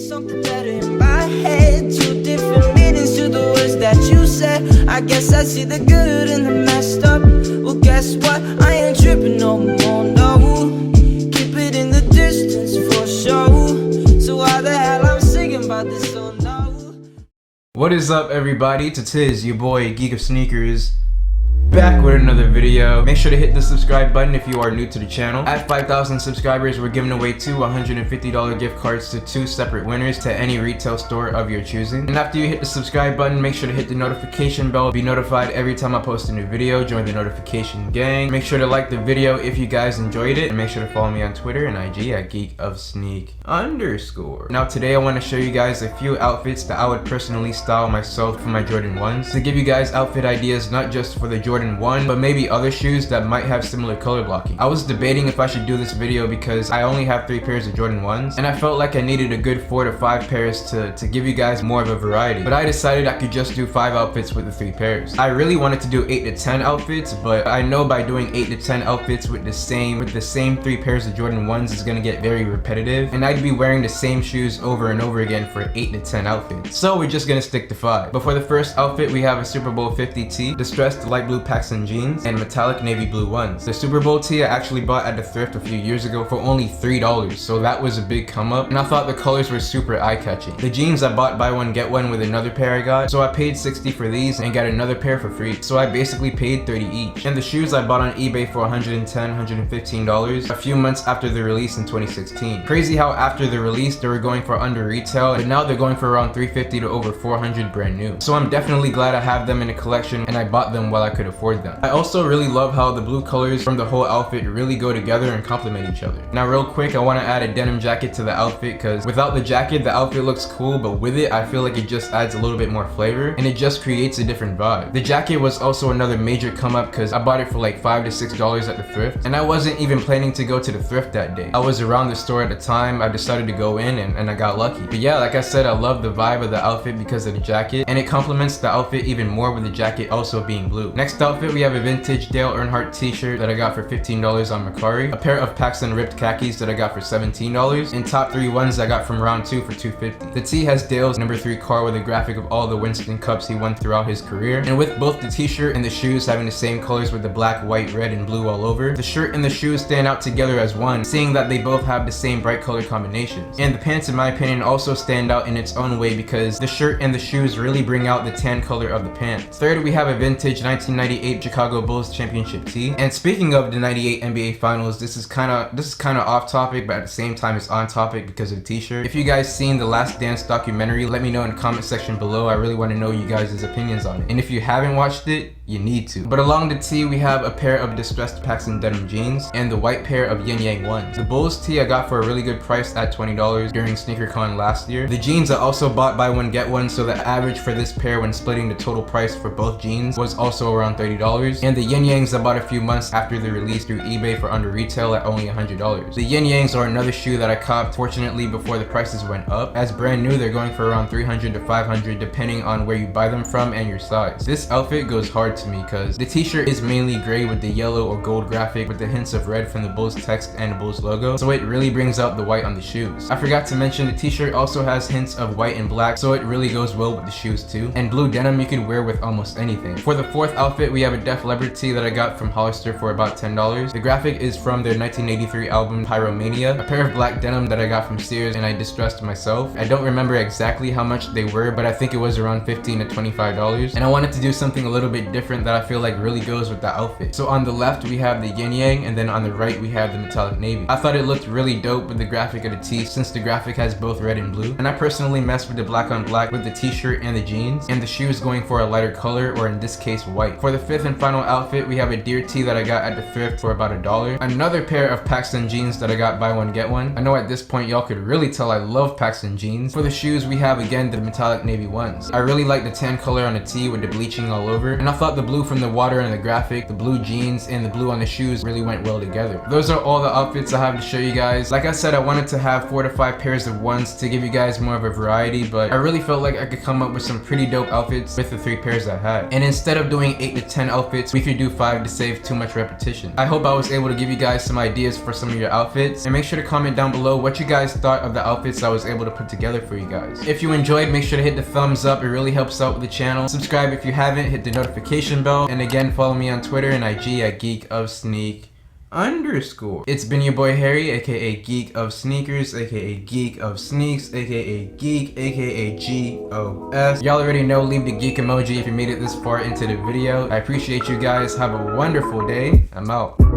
something better in my head. Two different meanings to the words that you said. I guess I see the good and the messed up. Well, guess what? I ain't tripping no more, no. Keep it in the distance for sure. So why the hell I'm singing about this, oh no. What is up, everybody? It's your boy Geek of Sneakers, back with another video. Make sure to hit the subscribe button if you are new to the channel. At 5,000 subscribers, we're giving away two $150 gift cards to two separate winners to any retail store of your choosing. And after you hit the subscribe button, make sure to hit the notification bell. Be notified every time I post a new video. Join the notification gang. Make sure to like the video if you guys enjoyed it. And make sure to follow me on Twitter and IG at geekofsneak_. Now today I want to show you guys a few outfits that I would personally style myself for my Jordan 1s. To give you guys outfit ideas not just for the Jordan 1, but maybe other shoes that might have similar color blocking. I was debating if I should do this video because I only have 3 pairs of Jordan 1s, and I felt like I needed a good 4 to 5 pairs to give you guys more of a variety. But I decided I could just do 5 outfits with the 3 pairs. I really wanted to do 8 to 10 outfits, but I know by doing 8 to 10 outfits with the same 3 pairs of Jordan 1s is gonna get very repetitive, and I'd be wearing the same shoes over and over again for 8 to 10 outfits. So we're just gonna stick to 5. But for the first outfit, we have a Super Bowl 50 tee, distressed light blue Paxton jeans, and metallic navy blue ones. The Super Bowl tee I actually bought at the thrift a few years ago for only $3, so that was a big come up, and I thought the colors were super eye-catching. The jeans I bought buy one get one with another pair I got, so I paid $60 for these and got another pair for free, so I basically paid $30 each. And the shoes I bought on eBay for $110, $115 a few months after the release in 2016. Crazy how after the release they were going for under retail, but now they're going for around $350 to over $400 brand new. So I'm definitely glad I have them in a collection, and I bought them while I could afford them. I also really love how the blue colors from the whole outfit really go together and complement each other. Now real quick, I want to add a denim jacket to the outfit because without the jacket the outfit looks cool, but with it I feel like it just adds a little bit more flavor and it just creates a different vibe. The jacket was also another major come up because I bought it for like $5 to $6 at the thrift, and I wasn't even planning to go to the thrift that day. I was around the store at the time. I decided to go in and I got lucky. But yeah, like I said, I love the vibe of the outfit because of the jacket, and it complements the outfit even more with the jacket also being blue. Next outfit, we have a vintage Dale Earnhardt t-shirt that I got for $15 on Mercari, a pair of Paxton ripped khakis that I got for $17, and top 3 ones I got from round 2 for $2.50. The tee has Dale's number 3 car with a graphic of all the Winston Cups he won throughout his career, and with both the t-shirt and the shoes having the same colors with the black, white, red, and blue all over, the shirt and the shoes stand out together as one, seeing that they both have the same bright color combinations. And the pants, in my opinion, also stand out in its own way because the shirt and the shoes really bring out the tan color of the pants. Third, we have a vintage 1998 Chicago Bulls championship tee. And speaking of the 98 NBA Finals, this is kind of off topic, but at the same time it's on topic because of the t-shirt. If you guys seen the Last Dance documentary, let me know in the comment section below. I really want to know you guys' opinions on it. And if you haven't watched it, you need to. But along the tee, we have a pair of distressed Paxton denim jeans and the white pair of Yin Yang 1s. The Bulls tee I got for a really good price at $20 during SneakerCon last year. The jeans I also bought buy one get one, so the average for this pair when splitting the total price for both jeans was also around $30. And the Yin Yangs I bought a few months after the release through eBay for under retail at only $100. The Yin Yangs are another shoe that I copped fortunately before the prices went up. As brand new, they're going for around $300 to $500 depending on where you buy them from and your size. This outfit goes hard to me because the t-shirt is mainly gray with the yellow or gold graphic with the hints of red from the Bulls text and the Bulls logo, so it really brings out the white on the shoes. I forgot to mention the t-shirt also has hints of white and black, so it really goes well with the shoes too. And blue denim you could wear with almost anything. For the fourth outfit, we have a Def Leppard tee that I got from Hollister for about $10. The graphic is from their 1983 album Pyromania, a pair of black denim that I got from Sears and I distressed myself. I don't remember exactly how much they were, but I think it was around $15 to $25, and I wanted to do something a little bit different that I feel like really goes with the outfit. So on the left we have the Yin Yang, and then on the right we have the metallic navy. I thought it looked really dope with the graphic of the tee since the graphic has both red and blue, and I personally messed with the black on black with the t-shirt and the jeans, and the shoes going for a lighter color, or in this case white. For the fifth and final outfit, we have a deer tee that I got at the thrift for about $1. Another pair of Paxton jeans that I got buy one get one. I know at this point y'all could really tell I love Paxton jeans. For the shoes, we have again the metallic navy ones. I really like the tan color on the tee with the bleaching all over, and I thought the blue from the water and the graphic, the blue jeans, and the blue on the shoes really went well together. Those are all the outfits I have to show you guys. Like I said, I wanted to have 4 to 5 pairs of ones to give you guys more of a variety, but I really felt like I could come up with some pretty dope outfits with the 3 pairs I had. And instead of doing 8 to make 10 outfits, we could do 5 to save too much repetition. I hope I was able to give you guys some ideas for some of your outfits, and make sure to comment down below what you guys thought of the outfits I was able to put together for you guys. If you enjoyed, make sure to hit the thumbs up, it really helps out with the channel. Subscribe if you haven't, hit the notification bell, and again follow me on Twitter and IG at geekofsneak_. It's been your boy Harry, aka Geek of Sneakers, aka Geek of Sneaks, aka Geek, aka GOS. Y'all already know, leave the geek emoji if you made it this far into the video. I appreciate you guys. Have a wonderful day. I'm out.